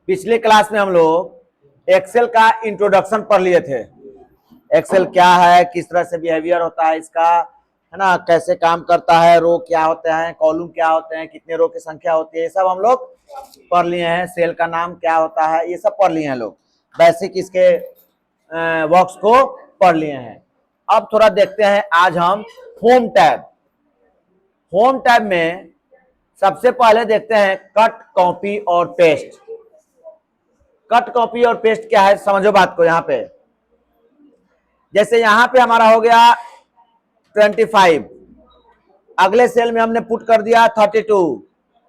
पिछले क्लास में हम लोग एक्सेल का इंट्रोडक्शन पढ़ लिए थे। एक्सेल क्या है, किस तरह से बिहेवियर होता है इसका, है ना, कैसे काम करता है, रो क्या होते हैं, कॉलम क्या होते हैं, कितने रो की संख्या होती है, ये सब हम लोग पढ़ लिए हैं। सेल का नाम क्या होता है, ये सब पढ़ लिए हैं लोग। बेसिक इसके वर्क्स को पढ़ लिए हैं। अब थोड़ा देखते हैं आज हम होम टैब। होम टैब में सबसे पहले देखते हैं कट, कॉपी और पेस्ट। कट, कॉपी और पेस्ट क्या है, समझो बात को। यहां पे जैसे यहां पे हमारा हो गया 25, अगले सेल में हमने पुट कर दिया 32।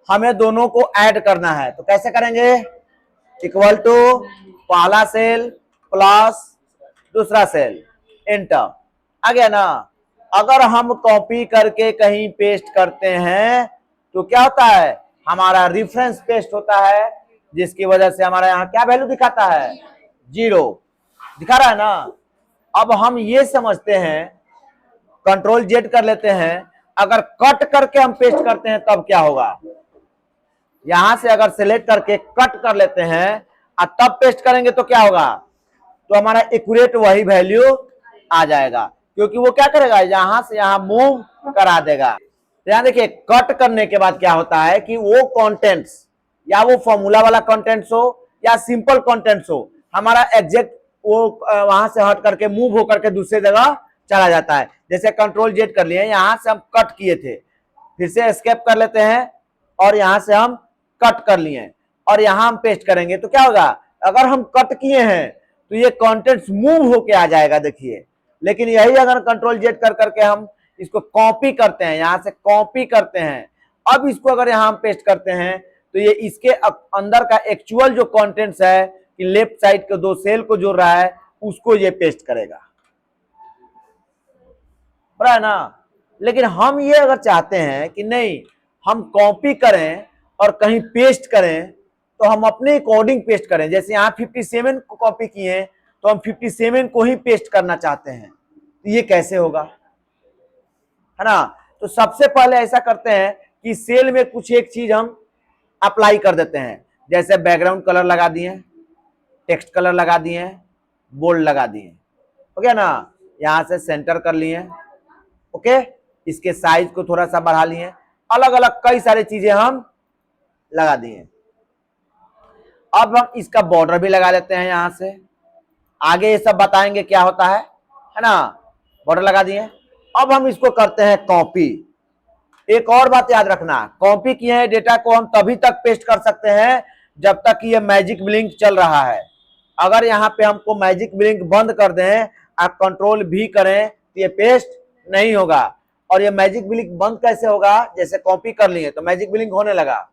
हमें दोनों को ऐड करना है, तो कैसे करेंगे? इक्वल टू पहला सेल प्लस दूसरा सेल, एंटर। आ गया ना। अगर हम कॉपी करके कहीं पेस्ट करते हैं तो क्या होता है, हमारा रेफरेंस पेस्ट होता है, जिसकी वजह से हमारा यहाँ क्या वैल्यू दिखाता है, 0 दिखा रहा है ना। अब हम ये समझते हैं, कंट्रोल जेड कर लेते हैं, अगर कट करके हम पेस्ट करते हैं तब क्या होगा। यहां से अगर सिलेक्ट करके कट कर लेते हैं और तब पेस्ट करेंगे तो क्या होगा, तो हमारा एक्यूरेट वही वैल्यू आ जाएगा, क्योंकि वो क्या करेगा, यहां से यहां मूव करा देगा। तो यहां देखिए, कट करने के बाद क्या होता है कि वो कंटेंट्स, या वो फॉर्मूला वाला कंटेंट्स हो या सिंपल कंटेंट्स हो, हमारा एग्जैक्ट वो वहां से हट करके मूव होकर के दूसरे जगह चला जाता है। जैसे कंट्रोल जेड कर लिए, यहां से हम कट किए थे, फिर से एस्केप कर लेते हैं और यहां से हम कट कर लिए और यहां हम पेस्ट करेंगे तो क्या होगा, अगर हम कट किए हैं तो ये कंटेंट्स मूव होके आ जाएगा, देखिए। लेकिन यही अगर कंट्रोल जेड कर करके हम इसको कॉपी करते हैं, यहां से कॉपी करते हैं, अब इसको अगर यहां हम पेस्ट करते हैं तो ये इसके अंदर का एक्चुअल जो कंटेंट्स है कि लेफ्ट साइड के दो सेल को जोड़ रहा है, उसको ये पेस्ट करेगा, बड़ा है ना। लेकिन हम ये अगर चाहते हैं कि नहीं, हम कॉपी करें और कहीं पेस्ट करें तो हम अपने अकॉर्डिंग पेस्ट करें। जैसे यहाँ 57 को कॉपी किए तो हम 57 को ही पेस्ट करना चाहते हैं, तो ये कैसे होगा, है ना। तो सबसे पहले ऐसा करते हैं कि सेल में कुछ एक चीज हम अप्लाई कर देते हैं। जैसे बैकग्राउंड कलर लगा दिए, टेक्स्ट कलर लगा दिए, बोल्ड लगा दिए, हो गया ना। यहां से सेंटर कर लिए, ओके। इसके साइज को थोड़ा सा बढ़ा लिए, अलग अलग कई सारी चीजें हम लगा दिए। अब हम इसका बॉर्डर भी लगा लेते हैं यहां से, आगे ये सब बताएंगे क्या होता है ना। बॉर्डर लगा दिए। अब हम इसको करते हैं कॉपी। एक और बात याद रखना, कॉपी किए हैं डेटा को हम तभी तक पेस्ट कर सकते हैं जब तक ये मैजिक ब्लिंक चल रहा है। अगर यहाँ पे हमको मैजिक ब्लिंक बंद कर दें, आप कंट्रोल भी करें तो ये पेस्ट नहीं होगा। और ये मैजिक ब्लिंक बंद कैसे होगा, जैसे कॉपी कर लिए तो मैजिक ब्लिंक होने लगा,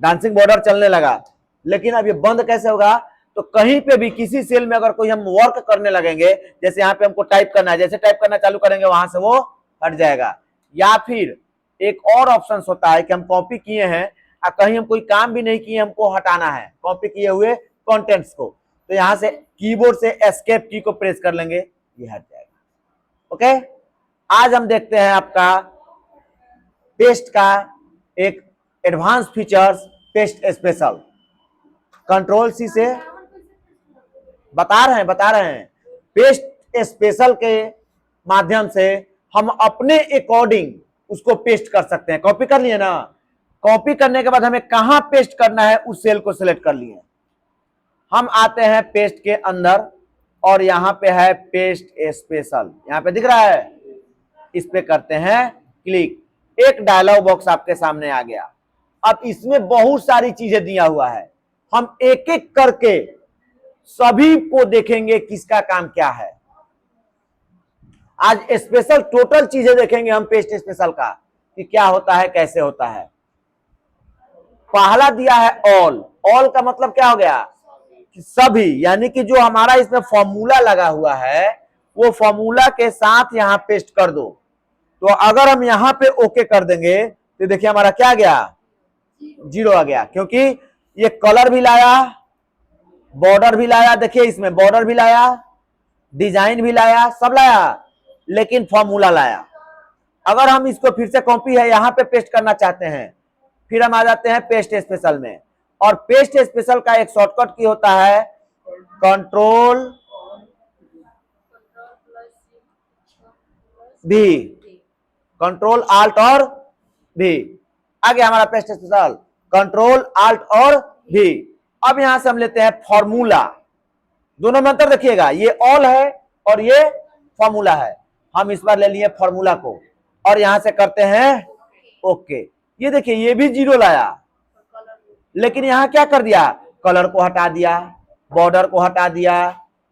डांसिंग बॉर्डर चलने लगा, लेकिन अब ये बंद कैसे होगा, तो कहीं पे भी किसी सेल में अगर कोई हम वर्क करने लगेंगे, जैसे यहाँ पे हमको टाइप करना है, जैसे टाइप करना चालू करेंगे वहां से वो हट जाएगा। या फिर एक और ऑप्शन होता है कि हम कॉपी किए हैं और कहीं हम कोई काम भी नहीं किए, हमको हटाना है कॉपी किए हुए कंटेंट्स को, तो यहां से कीबोर्ड से एस्केप की को प्रेस कर लेंगे, ये हट जाएगा। ओके, आज हम देखते हैं आपका पेस्ट का एक advance features, paste special. Control C से बता रहे हैं पेस्ट स्पेशल के माध्यम से हम अपने अकॉर्डिंग उसको पेस्ट कर सकते हैं। कॉपी कर लिए ना, कॉपी करने के बाद हमें कहां पेस्ट करना है उस सेल को सिलेक्ट कर लिए। हम आते हैं पेस्ट के अंदर और यहां पे है पेस्ट स्पेशल, यहां पे दिख रहा है, इस पे करते हैं क्लिक, एक डायलॉग बॉक्स आपके सामने आ गया। अब इसमें बहुत सारी चीजें दिया हुआ है, हम एक एक करके सभी को देखेंगे किसका काम क्या है। आज स्पेशल टोटल चीजें देखेंगे हम पेस्ट स्पेशल का, कि क्या होता है, कैसे होता है। पहला दिया है ऑल। ऑल का मतलब क्या हो गया, कि सभी, यानी कि जो हमारा इसमें फॉर्मूला लगा हुआ है वो फॉर्मूला के साथ यहां पेस्ट कर दो। तो अगर हम यहां पे ओके कर देंगे तो देखिए हमारा क्या गया, 0 आ गया, क्योंकि ये कलर भी लाया, बॉर्डर भी लाया, देखिए इसमें बॉर्डर भी लाया, डिजाइन भी लाया, सब लाया, लेकिन फॉर्मूला लाया। अगर हम इसको फिर से कॉपी है यहां पे पेस्ट करना चाहते हैं, फिर हम आ जाते हैं पेस्ट स्पेशल में, और पेस्ट स्पेशल का एक शॉर्टकट की होता है कंट्रोल भी, कंट्रोल आल्ट और भी। आ गया हमारा पेस्ट स्पेशल, कंट्रोल आल्ट और भी। अब यहां से हम लेते हैं फॉर्मूला। दोनों में अंतर देखिएगा, ये ऑल है और ये फॉर्मूला है। हम इस बार ले लिए फॉर्मूला को और यहां से करते हैं ओके। ये देखिए ये भी 0 लाया, लेकिन यहां क्या कर दिया, कलर को हटा दिया, बॉर्डर को हटा दिया,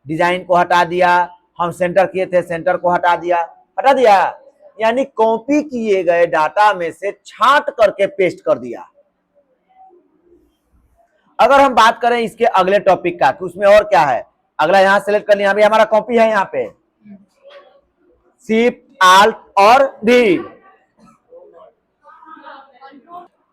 डिजाइन को हटा दिया, हम सेंटर किए थे सेंटर को हटा दिया, हटा दिया। यानी कॉपी किए गए डाटा में से छांट करके पेस्ट कर दिया। अगर हम बात करें इसके अगले टॉपिक का कि उसमें और क्या है, अगला यहां सेलेक्ट कर लिया, अभी हमारा कॉपी है यहां पे शिफ्ट आल्ट और डी।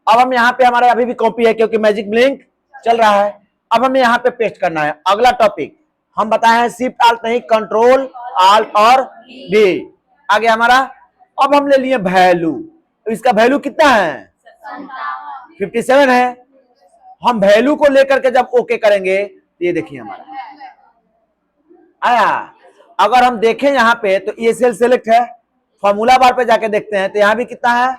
अब हम यहां पे, हमारा अभी भी कॉपी है क्योंकि मैजिक ब्लिंक चल रहा है। अब हमें यहां पे पेस्ट करना है अगला टॉपिक। हम बताए हैं शिफ्ट आल्ट नहीं, कंट्रोल आल्ट और डी। आगे हमारा, अब हम ले लिए वैल्यू। तो इसका वैल्यू कितना है 57 है। हम वैल्यू को लेकर के जब ओके करेंगे तो ये देखिए हमारा आया। अगर हम देखें यहाँ पे तो ये सेल सेलेक्ट है, फॉर्मूला बार पे जाके देखते हैं तो यहाँ भी कितना है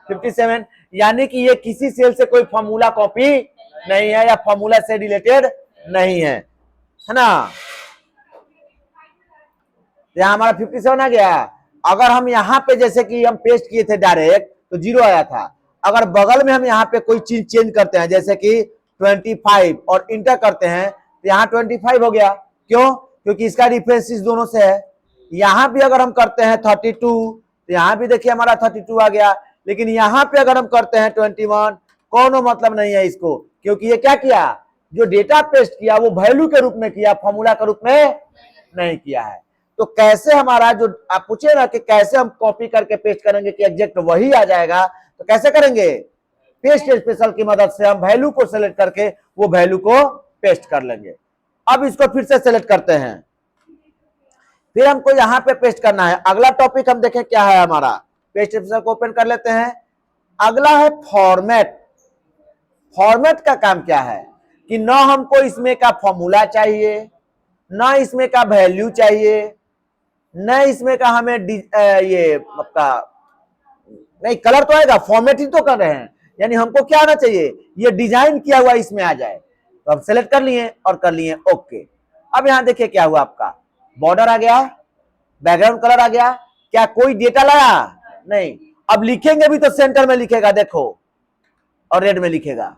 57। यानी कि ये किसी सेल से कोई फॉर्मूला कॉपी नहीं है या फॉर्मूला से रिलेटेड नहीं है ना। यहाँ हमारा 57 आ गया। अगर हम यहाँ पे जैसे कि हम पेस्ट किए थे डायरेक्ट तो 0 आया था। अगर बगल में हम यहाँ पे कोई चीज चेंज करते हैं जैसे कि 25 और इंटर करते हैं तो यहाँ 25 हो गया। क्यों? क्योंकि इसका डिफरेंस इस दोनों से है। यहाँ भी अगर हम करते हैं 32 तो यहाँ भी देखिए हमारा 32 आ गया। लेकिन यहाँ पे अगर हम करते हैं 21, कोनो मतलब नहीं है इसको, क्योंकि ये क्या किया, जो डेटा पेस्ट किया वो वैल्यू के रूप में किया, फॉर्मूला के रूप में नहीं किया है। तो कैसे हमारा, जो आप पूछे ना कि कैसे हम कॉपी करके पेस्ट करेंगे कि एग्जैक्ट वही आ जाएगा, तो कैसे करेंगे, पेस्ट स्पेशल की मदद से हम वैल्यू को सेलेक्ट करके वो वैल्यू को पेस्ट कर लेंगे। अब इसको फिर से सेलेक्ट करते हैं, फिर हमको यहां पे पेस्ट करना है। अगला टॉपिक हम देखें क्या है हमारा, पेस्ट स्पेशल को ओपन कर लेते हैं। अगला है फॉर्मेट। फॉर्मेट का काम क्या है कि ना हमको इसमें का फॉर्मूला चाहिए, ना इसमें का वैल्यू चाहिए, न इसमें का हमें ये आपका नहीं, कलर तो आएगा, फॉर्मेटिंग तो कर रहे हैं। यानी हमको क्या आना चाहिए, ये डिजाइन किया हुआ इसमें आ जाए। तो अब सेलेक्ट कर लिए और कर लिए ओके। अब यहां देखिए क्या हुआ, आपका बॉर्डर आ गया, बैकग्राउंड कलर आ गया। क्या कोई डेटा लाया? नहीं। अब लिखेंगे भी तो सेंटर में लिखेगा, देखो, और रेड में लिखेगा।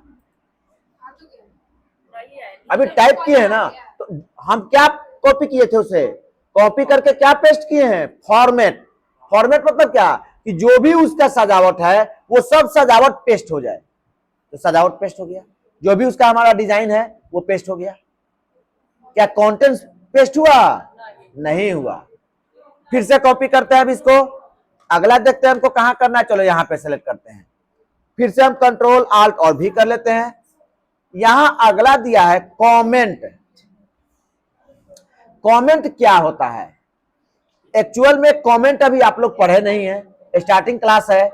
अभी टाइप किए हैं ना, तो हम क्या कॉपी किए थे, उसे कॉपी करके क्या पेस्ट किए हैं, फॉर्मेट। फॉर्मेट मतलब क्या कि जो भी उसका सजावट है वो सब सजावट पेस्ट हो जाए। तो सजावट पेस्ट हो गया, जो भी उसका हमारा डिजाइन है वो पेस्ट हो गया। क्या कंटेंट पेस्ट हुआ? नहीं हुआ। फिर से कॉपी करते हैं अब इसको, अगला देखते हैं हमको कहां करना है। चलो यहां पे सेलेक्ट करते हैं, फिर से हम कंट्रोल आल्ट और भी कर लेते हैं। यहां अगला दिया है कमेंट। कमेंट क्या होता है? एक्चुअल में कमेंट अभी आप लोग पढ़े नहीं है, स्टार्टिंग क्लास है।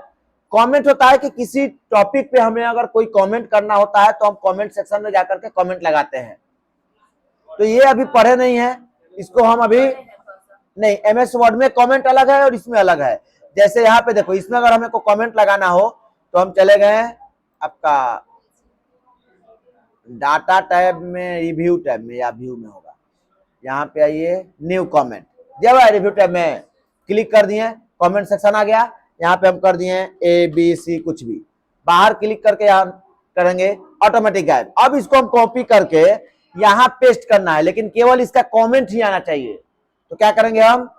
कमेंट होता है कि किसी टॉपिक पे हमें अगर कोई कमेंट करना होता है तो हम कमेंट सेक्शन में जाकर के कमेंट लगाते हैं। तो ये अभी पढ़े नहीं है, इसको हम अभी नहीं, एमएस वर्ड में कमेंट अलग है और इसमें अलग है। जैसे यहाँ पे देखो, इसमें अगर हमें को कमेंट लगाना हो तो हम चले गए आपका डाटा टैब में, रिव्यू टैब में या व्यू में होगा, यहाँ पे आइए न्यू कमेंट। जब रिव्यू टैब में क्लिक कर दिए, कमेंट सेक्शन आ गया। यहाँ पे हम कर दिए ABC कुछ भी, बाहर क्लिक करके यहाँ करेंगे ऑटोमेटिक गायब। अब इसको हम कॉपी करके यहाँ पेस्ट करना है, लेकिन केवल इसका कमेंट ही आना चाहिए। तो क्या करेंगे हम,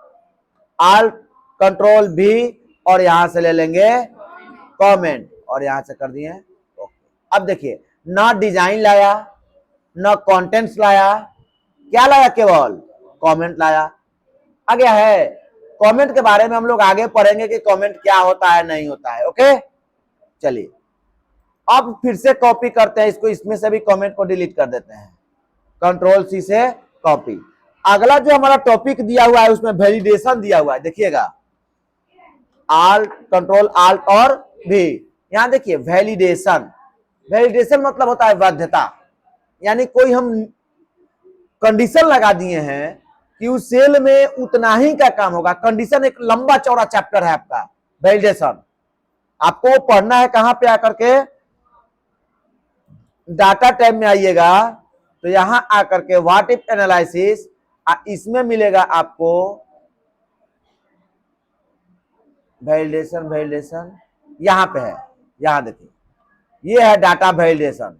Alt Ctrl V और यहां से ले लेंगे कमेंट और यहां से कर दिए ओके। अब देखिए, ना डिजाइन लाया, ना कंटेंट्स लाया, क्या लाया, केवल कमेंट लाया। आ गया है। कमेंट के बारे में हम लोग आगे पढ़ेंगे कि कमेंट क्या होता है, नहीं होता है। ओके, चलिए अब फिर से कॉपी करते हैं इसको, इसमें से भी कमेंट को डिलीट कर देते हैं, कंट्रोल C से कॉपी। अगला जो हमारा टॉपिक दिया हुआ है उसमें वैलिडेशन दिया हुआ है, देखिएगा कंट्रोल आल्ट और भी। यहां देखिए वैलिडेशन, वैलिडेशन मतलब होता है वैधता, यानी कोई हम कंडीशन लगा दिए हैं कि उस सेल में उतना ही का काम होगा। कंडीशन एक लंबा चौड़ा चैप्टर है आपका वैलिडेशन, आपको पढ़ना है कहां पे आकर के, डाटा टाइप में आइएगा तो यहां आकर के व्हाट इफ एनालिसिस, इसमें मिलेगा आपको वैलिडेशन। वैलिडेशन यहां पे है, यहां देखिए ये है डाटा वैलिडेशन,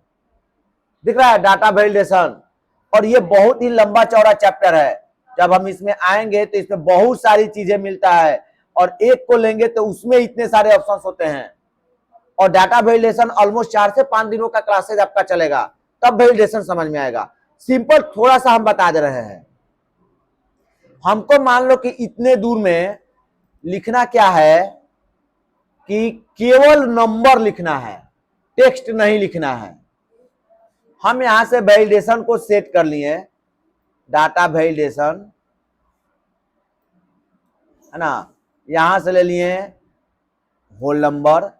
दिख रहा है डाटा वैलिडेशन। और ये बहुत ही लंबा चौड़ा चैप्टर है, जब हम इसमें आएंगे तो इसमें बहुत सारी चीजें मिलता है, और एक को लेंगे तो उसमें इतने सारे ऑप्शंस होते हैं। और डाटा वैलिडेशन ऑलमोस्ट 4 से 5 दिनों का क्लासेज आपका चलेगा, तब वैलिडेशन समझ में आएगा। सिंपल थोड़ा सा हम बता दे रहे हैं। हमको मान लो कि इतने दूर में लिखना क्या है कि केवल नंबर लिखना है, टेक्स्ट नहीं लिखना है। हम यहां से वैलिडेशन को सेट कर लिए, डाटा वैलिडेशन है ना, यहां से ले लिए होल नंबर,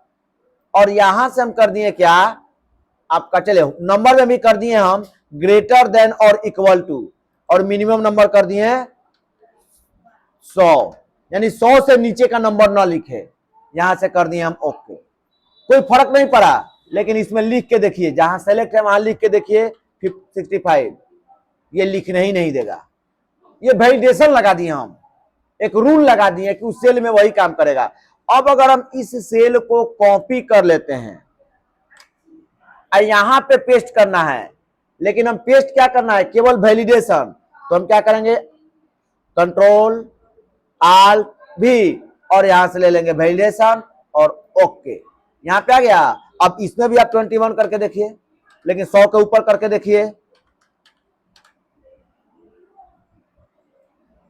और यहां से हम कर दिए क्या आपका, चले नंबर में भी कर दिए हम ग्रेटर देन और इक्वल टू, और मिनिमम नंबर कर दिए 100, यानी 100 से नीचे का नंबर ना लिखे, यहां से कर दिए हम ओके। कोई फर्क नहीं पड़ा, लेकिन इसमें लिख के देखिए, जहां सेलेक्ट है वहां लिख के देखिए 65, ये लिखने ही नहीं देगा। ये वैलिडेशन लगा दिए हम, एक रूल लगा दिए कि उस सेल में वही काम करेगा। अब अगर हम इस सेल को कॉपी कर लेते हैं और यहां पे पेस्ट करना है, लेकिन हम पेस्ट क्या करना है, केवल वैलिडेशन, तो हम क्या करेंगे कंट्रोल आल्ट भी, और यहां से ले लेंगे वैलिडेशन और ओके, यहां पे आ गया। अब इसमें भी आप 21 करके देखिए, लेकिन 100 के ऊपर करके देखिए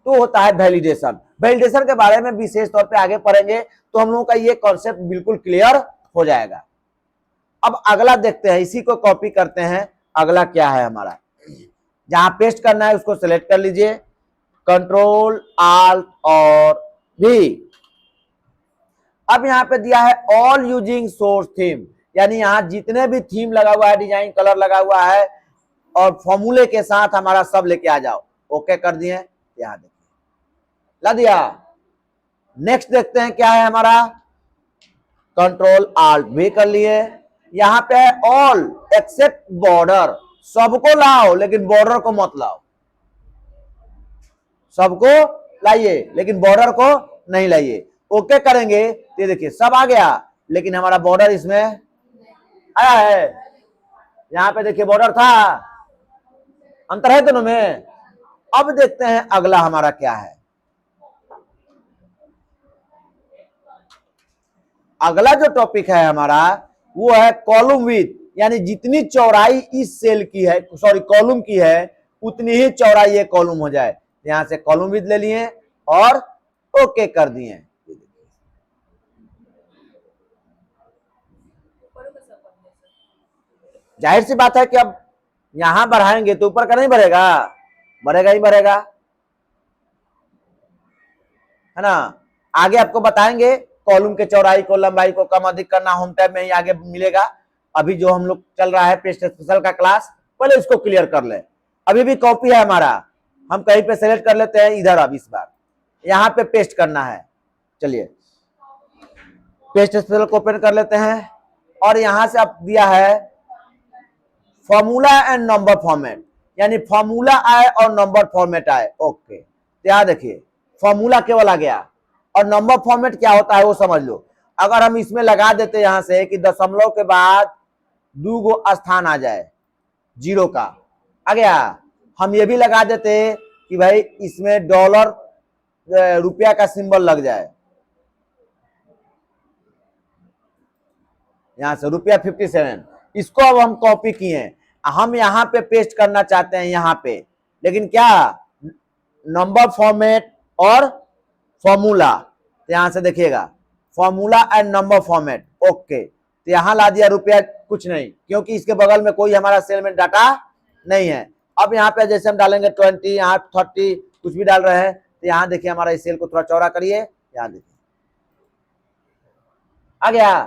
तो होता है वैलिडेशन। वैलिडेशन के बारे में विशेष तौर पे आगे पढ़ेंगे तो हम लोगों का ये कॉन्सेप्ट बिल्कुल क्लियर हो जाएगा। अब अगला देखते हैं, इसी को कॉपी करते हैं। अगला क्या है हमारा, जहां पेस्ट करना है उसको सिलेक्ट कर लीजिए, कंट्रोल आल्ट और भी। अब यहां पे दिया है ऑल यूजिंग सोर्स थीम, यानी यहां जितने भी थीम लगा हुआ है, डिजाइन कलर लगा हुआ है, और फॉर्मूले के साथ हमारा सब लेके आ जाओ। ओके कर दिए, यहां देखिए ला दिया। नेक्स्ट देखते हैं क्या है हमारा, कंट्रोल आल्ट भी कर लिए। यहां पे ऑल एक्सेप्ट बॉर्डर, सबको लाओ लेकिन बॉर्डर को मत लाओ, सबको लाइए लेकिन बॉर्डर को नहीं लाइए। ओके करेंगे तो ये देखिए सब आ गया, लेकिन हमारा बॉर्डर इसमें आया है। यहां पे देखिए बॉर्डर था, अंतर है दोनों में। अब देखते हैं अगला हमारा क्या है। अगला जो टॉपिक है हमारा वो है कॉलम विड्थ, यानी जितनी चौड़ाई इस सेल की है, सॉरी कॉलम की है, उतनी ही चौड़ाई ये कॉलम हो जाए। यहां से कॉलम विड्थ ले लिए और ओके कर दिए। जाहिर सी बात है कि अब यहां बढ़ाएंगे तो ऊपर का नहीं बढ़ेगा, बढ़ेगा ही बढ़ेगा, है ना। आगे आपको बताएंगे कॉलम के चौड़ाई को लंबाई को कम अधिक करना, होम टैब में ही आगे मिलेगा। अभी जो हम लोग चल रहा है पेस्ट स्पेशल का क्लास, पहले इसको क्लियर कर ले। अभी भी कॉपी है हमारा, हम कहीं पे सेलेक्ट कर लेते हैं इधर। अब इस बार यहाँ पे पेस्ट करना है, चलिए पेस्ट स्पेशल को ओपन कर लेते हैं, और यहां से आप दिया है फॉर्मूला एंड नंबर फॉर्मेट, यानी फॉर्मूला आए और नंबर फॉर्मेट आए। ओके, तो यहां देखिए फॉर्मूला केवल आ गया, और नंबर फॉर्मेट क्या होता है वो समझ लो। अगर हम इसमें लगा देते यहां से कि दशमलव के बाद 2 गो स्थान आ जाए, 0 का आ गया, हम ये भी लगा देते कि भाई इसमें डॉलर रुपया का सिंबल लग जाए, यहां से रुपया 57, इसको अब हम कॉपी किए, हम यहां पे पेस्ट करना चाहते हैं यहां पे, लेकिन क्या नंबर फॉर्मेट और फॉर्मूला, तो यहां से देखिएगा formula and number format. Okay, तो यहां ला दिया रुपया कुछ नहीं, क्योंकि इसके बगल में कोई हमारा सेल में डाटा नहीं है। अब यहाँ पे जैसे हम डालेंगे 20, यहाँ 30 कुछ भी डाल रहे हैं, तो यहाँ देखिए हमारा इस सेल को थोड़ा चौड़ा करिए, यहाँ देखिए आ गया।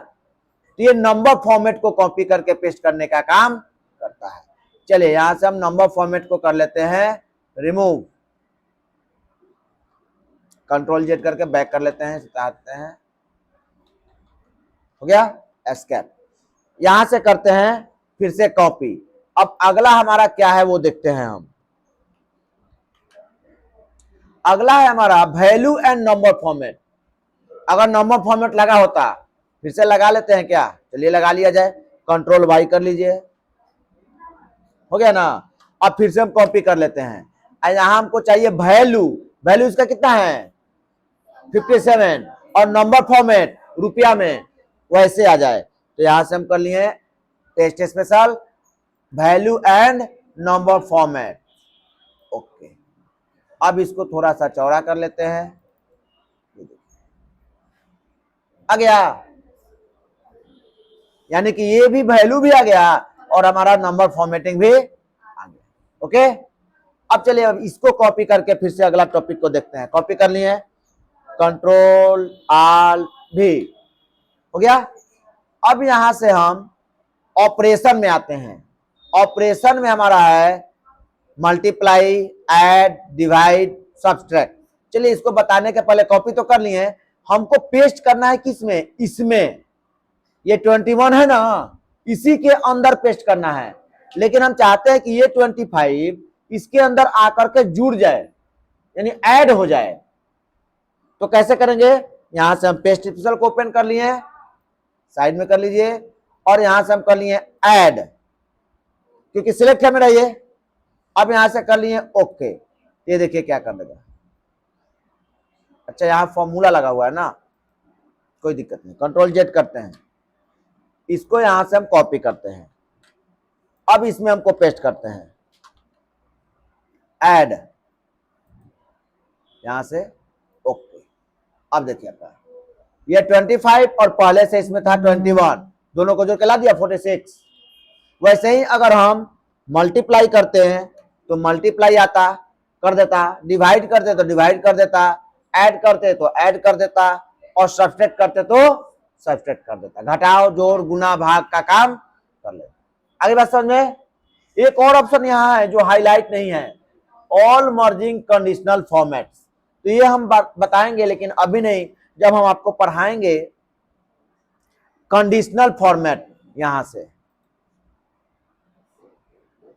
तो ये नंबर फॉर्मेट को कॉपी करके पेस्ट करने का काम करता है। चलिए यहां से हम नंबर फॉर्मेट को कर लेते हैं रिमूव, कंट्रोल जेड करके बैक कर लेते हैं, हटाते हैं, हो गया एस्केप। यहां से करते हैं फिर से कॉपी। अब अगला हमारा क्या है वो देखते हैं हम। अगला है हमारा वैल्यू एंड नंबर फॉर्मेट। अगर नंबर फॉर्मेट लगा होता, फिर से लगा लेते हैं क्या, चलिए लगा लिया जाए, कंट्रोल वाई कर लीजिए, हो गया ना। अब फिर से हम कॉपी कर लेते हैं, यहां हमको चाहिए वैल्यू, वैल्यू इसका कितना है 57 और नंबर फॉर्मेट रुपया में वैसे आ जाए, तो यहां से हम कर लिए test special value and number format. Okay, अब इसको थोड़ा सा चौड़ा कर लेते हैं, आ गया, यानी कि ये भी वैल्यू भी आ गया और हमारा नंबर फॉर्मेटिंग भी आ गया। ओके, अब चलिए अब इसको कॉपी करके फिर से अगला टॉपिक को देखते हैं। कॉपी कर लिए, कंट्रोल आल भी, हो गया। अब यहां से हम ऑपरेशन में आते हैं। ऑपरेशन में हमारा है मल्टीप्लाई, ऐड, डिवाइड, सब्ट्रैक्ट। चलिए इसको बताने के पहले कॉपी तो कर लिए, हमको पेस्ट करना है किसमें, इसमें, ये 21 है ना, इसी के अंदर पेस्ट करना है। लेकिन हम चाहते हैं कि ये 25 इसके अंदर आकर के जुड़ जाए, यानी ऐड हो जाए। तो कैसे करेंगे, यहां से हम पेस्ट स्पेशल को ओपन कर लिए, साइड में कर लीजिए, और यहां से हम कर लिए ऐड, क्योंकि सिलेक्ट है मेरा ये। अब यहां से कर लिए ओके, ये देखिए क्या कर देगा। अच्छा यहां फॉर्मूला लगा हुआ है ना, कोई दिक्कत नहीं, कंट्रोल जेड करते हैं, इसको यहां से हम कॉपी करते हैं, अब इसमें हमको पेस्ट करते हैं ऐड, यहां से ओके। अब देखिए आपका ये 25 और पहले से इसमें था 21, दोनों को जोड़ के ला दिया 46। वैसे ही अगर हम मल्टीप्लाई करते हैं तो मल्टीप्लाई आता कर देता, डिवाइड करते तो डिवाइड कर देता, ऐड करते तो ऐड कर देता, और सब्ट्रैक्ट करते तो सब्ट्रैक्ट कर देता, घटाओ जोड़ गुना भाग का काम कर लेता। आगे बात समझ में। एक और ऑप्शन यहाँ है जो हाईलाइट नहीं है, ऑल मर्जिंग कंडीशनल फॉर्मेट्स। तो ये हम बताएंगे, लेकिन अभी नहीं, जब हम आपको पढ़ाएंगे कंडीशनल फॉर्मेट, यहां से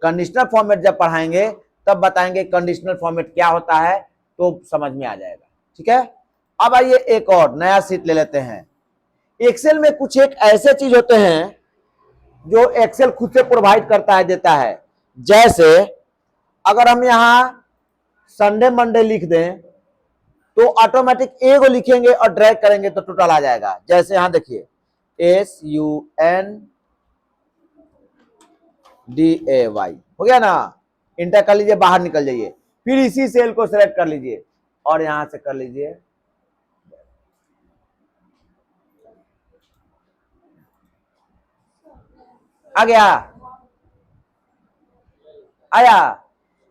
कंडीशनल फॉर्मेट जब पढ़ाएंगे तब बताएंगे कंडीशनल फॉर्मेट क्या होता है, तो समझ में आ जाएगा। ठीक है, अब आइए एक और नया सीट ले लेते हैं। एक्सेल में कुछ एक ऐसे चीज होते हैं जो एक्सेल खुद से प्रोवाइड करता है, देता है। जैसे अगर हम यहां संडे मंडे लिख दें तो ऑटोमेटिक एगो लिखेंगे और ड्रैग करेंगे तो टोटल आ जाएगा। जैसे यहां देखिए SUNDAY, हो गया ना, इंटर कर लीजिए, बाहर निकल जाइए, फिर इसी सेल को सिलेक्ट कर लीजिए और यहां से कर लीजिए आ गया, आया।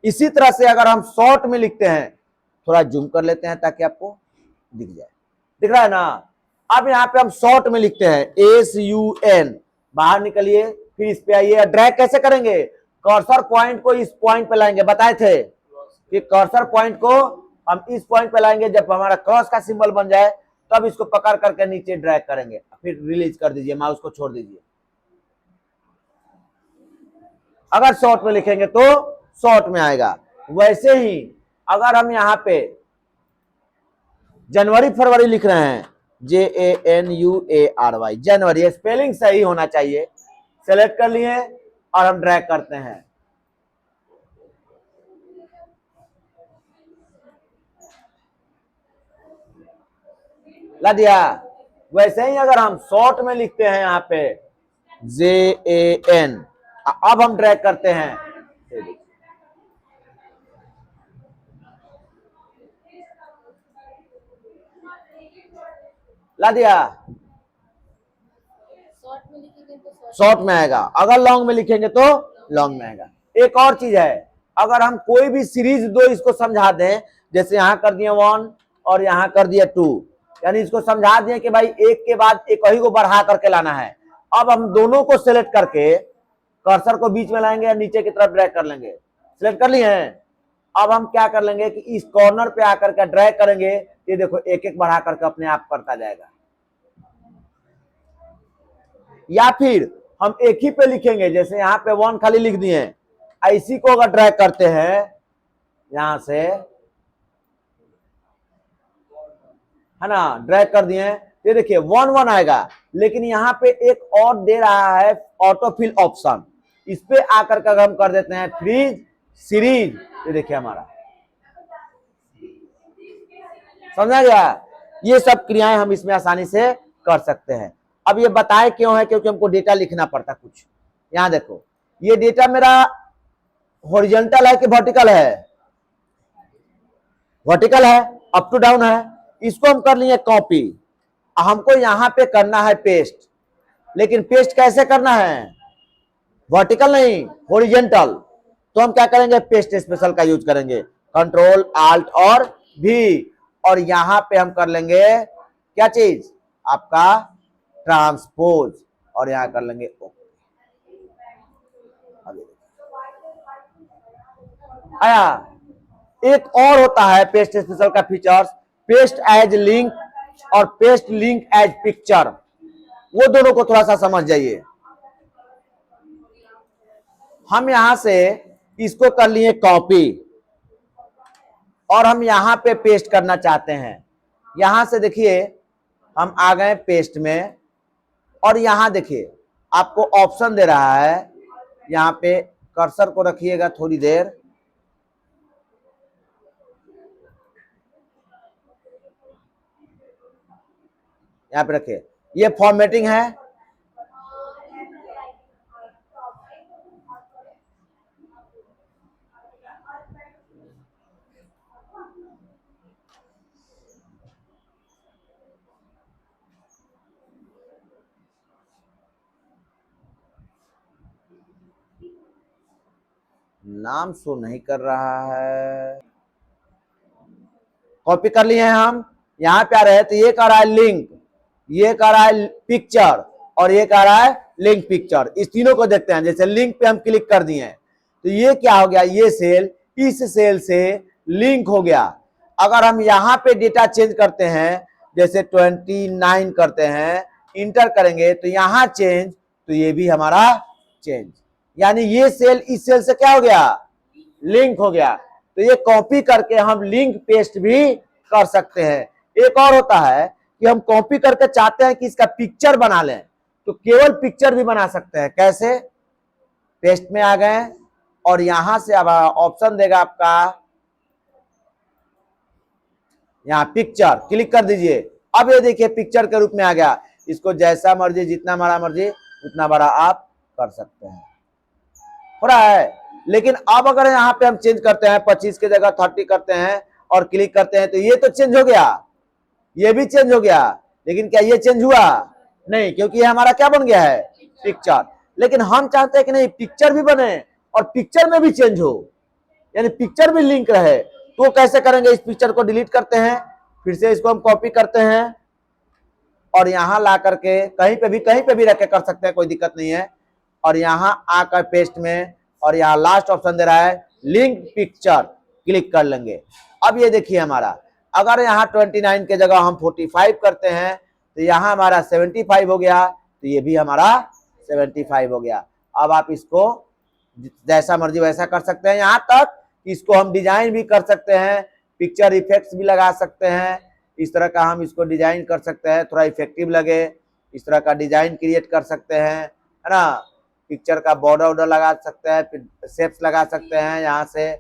इसी तरह से अगर हम शॉर्ट में लिखते हैं, थोड़ा जूम कर लेते हैं ताकि आपको दिख जाए, दिख रहा है ना। अब यहाँ पे हम शॉर्ट में लिखते हैं SUN, बाहर निकलिए, फिर इस पे आइए, ड्रैग कैसे करेंगे, कर्सर पॉइंट को इस पॉइंट पे लाएंगे, बताए थे कि कर्सर पॉइंट को हम इस पॉइंट पे लाएंगे, जब हमारा क्रॉस का सिंबल बन जाए तब इसको पकड़ करके नीचे ड्रैग करेंगे, फिर रिलीज कर दीजिए, माउस को छोड़ दीजिए। अगर शॉर्ट में लिखेंगे तो शॉर्ट में आएगा। वैसे ही अगर हम यहाँ पे जनवरी फरवरी लिख रहे हैं, JANUARY, जनवरी, स्पेलिंग सही होना चाहिए, सेलेक्ट कर लिए और हम ड्रैग करते हैं, ला दिया। वैसे ही अगर हम शॉर्ट में लिखते हैं यहाँ पे JAN, अब हम ड्रैग करते हैं, ला दिया, शॉर्ट में आएगा। अगर लॉन्ग में लिखेंगे तो लॉन्ग में आएगा। एक और चीज है, अगर हम कोई भी सीरीज दो इसको समझा दें, जैसे यहां कर दिए 1 और यहां कर दिया 2, यानी इसको समझा दिए कि भाई एक के बाद एक ही को बढ़ा करके लाना है, अब हम दोनों को सिलेक्ट करके कर्सर को बीच में लाएंगे या नीचे की तरफ ड्रैग कर लेंगे। सिलेक्ट कर लिए हैं। अब हम क्या कर लेंगे कि इस कॉर्नर पे आकर के ड्रैग करेंगे, ये देखो एक एक बढ़ा करके अपने आप करता जाएगा। या फिर हम एक ही पे लिखेंगे, जैसे यहाँ पे 1 खाली लिख दिए, इसी को अगर ड्रैग करते हैं यहां से, है ना, ड्रैग कर दिए, ये देखिए 1 1 आएगा। लेकिन यहाँ पे एक और दे रहा है ऑटो फिल ऑप्शन, इस पे आकर के हम कर देते हैं फ्रीज सीरीज, ये देखिए हमारा, समझा गया। ये सब क्रियाएं हम इसमें आसानी से कर सकते हैं। अब ये बताए क्यों है, क्योंकि हमको डेटा लिखना पड़ता कुछ। यहां देखो ये डेटा मेरा हॉरिजॉन्टल है कि वर्टिकल है, वर्टिकल है, अप टू डाउन है। इसको हम कर लिए कॉपी, हमको यहां पे करना है पेस्ट। लेकिन पेस्ट कैसे करना है, वर्टिकल नहीं हॉरिजॉन्टल। तो हम क्या करेंगे, पेस्ट स्पेशल का यूज करेंगे, कंट्रोल आल्ट और भी, और यहां पे हम कर लेंगे क्या चीज, आपका ट्रांसपोज, और यहां कर लेंगे ओके। आया। एक और होता है पेस्ट स्पेशल का फीचर्स, पेस्ट एज लिंक और पेस्ट लिंक एज पिक्चर, वो दोनों को थोड़ा सा समझ जाइए। हम यहां से इसको कर लिए कॉपी और हम यहां पे पेस्ट करना चाहते हैं। यहां से देखिए हम आ गए पेस्ट में, और यहां देखिए आपको ऑप्शन दे रहा है, यहां पे कर्सर को रखिएगा थोड़ी देर, यहां पे रखिए, ये फॉर्मेटिंग है, नाम शो नहीं कर रहा है, कॉपी कर लिए हैं हम, यहां पे आ रहे हैं तो ये कर रहा है लिंक, ये कर रहा है पिक्चर, और ये कर रहा है लिंक पिक्चर। इस तीनों को देखते हैं। जैसे लिंक पे हम क्लिक कर दिए तो ये क्या हो गया, ये सेल इस सेल से लिंक हो गया। अगर हम यहाँ पे डेटा चेंज करते हैं, जैसे 29 करते हैं, इंटर करेंगे तो यहाँ चेंज, तो ये भी हमारा चेंज, यानी ये सेल इस सेल से क्या हो गया, लिंक हो गया। तो ये कॉपी करके हम लिंक पेस्ट भी कर सकते हैं। एक और होता है कि हम कॉपी करके चाहते हैं कि इसका पिक्चर बना लें, तो केवल पिक्चर भी बना सकते हैं। कैसे, पेस्ट में आ गए और यहां से अब ऑप्शन देगा आपका, यहां पिक्चर क्लिक कर दीजिए। अब ये देखिए पिक्चर के रूप में आ गया। इसको जैसा मर्जी, जितना बड़ा मर्जी उतना बड़ा आप कर सकते हैं, हो रहा है। लेकिन अब अगर यहाँ पे हम चेंज करते हैं, 25 की जगह 30 करते हैं और क्लिक करते हैं, तो ये तो चेंज हो गया, ये भी चेंज हो गया। लेकिन क्या ये चेंज हुआ, नहीं, क्योंकि ये हमारा क्या बन गया है, पिक्चर। लेकिन हम चाहते हैं कि नहीं, पिक्चर भी बने और पिक्चर में भी चेंज हो, यानी पिक्चर भी लिंक रहे। तो कैसे करेंगे, इस पिक्चर को डिलीट करते हैं, फिर से इसको हम कॉपी करते हैं और यहां ला करके कहीं पे भी रख के कर सकते हैं, कोई दिक्कत नहीं है। और यहां आकर पेस्ट में, और यहां लास्ट ऑप्शन दे रहा है लिंक पिक्चर, क्लिक कर लेंगे। अब ये देखिए हमारा, अगर यहाँ 29 के जगह हम 45 करते हैं तो यहाँ हमारा 75 हो गया, तो ये भी हमारा 75 हो गया। अब आप इसको जैसा मर्जी वैसा कर सकते हैं। यहाँ तक इसको हम डिजाइन भी कर सकते हैं, पिक्चर इफेक्ट्स भी लगा सकते हैं। इस तरह का हम इसको डिजाइन कर सकते हैं, थोड़ा इफेक्टिव लगे, इस तरह का डिजाइन क्रिएट कर सकते हैं, है ना। पिक्चर का बॉर्डर वॉर्डर लगा सकते हैं, शेप्स लगा सकते हैं, यहाँ से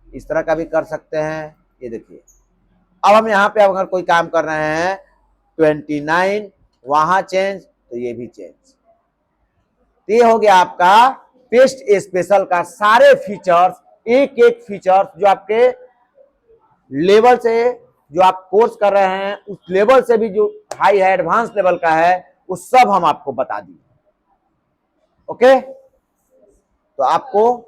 इस तरह का भी कर सकते हैं। ये देखिए, अब हम यहाँ पे अगर कोई काम कर रहे हैं 29, वहां चेंज, तो ये भी चेंज। तो ये हो गया आपका पेस्ट स्पेशल का सारे फीचर्स, एक एक फीचर्स जो आपके लेवल से, जो आप कोर्स कर रहे हैं उस लेवल से भी जो हाई है, एडवांस लेवल का है, वो सब हम आपको बता दिए। ओके, तो आपको